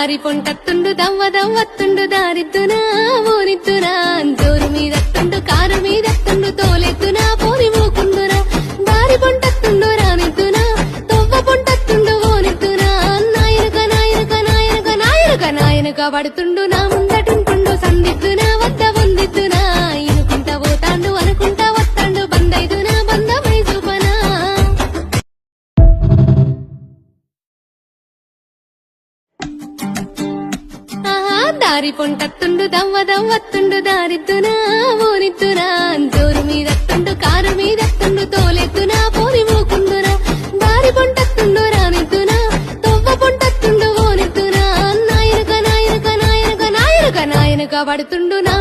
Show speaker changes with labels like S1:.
S1: దారి పొంటత్తుండు దవ్వ దవ్వత్తుండు దారిద్దునా ఊరిద్దురా జోరు మీదత్తుండు కారు మీదత్తుండు తోలెత్తునా పోని మూకుందురా దారి పొంటత్తుండు రానిద్దునా తొవ్వ పొంటత్తుండు ఓనిద్దునా నాయనక నాయనక నాయనక నాయనక నాయనక పడుతుండు నా ముందటుంటుండు సందిద్దునా వద్ద వందిద్దునా ఇనుకుంటా పోతాండు అనుకుంటా వత్తాండు బందైదునా బంధమై చూపనా దారి పొంటత్తుండు దవ్వ దవ్వత్తుండు దారిద్దునా ఊరిద్దురా జోరు మీదత్తుండు కారు మీదత్తుండు తోలెత్తునా పోని మూకుందురా దారి పొంటత్తుండు రానిద్దునా తొవ్వ పొంటత్తుండు ఓనిద్దునా నాయనక నాయనక నాయనక నాయనక నాయనక పడుతుండు నా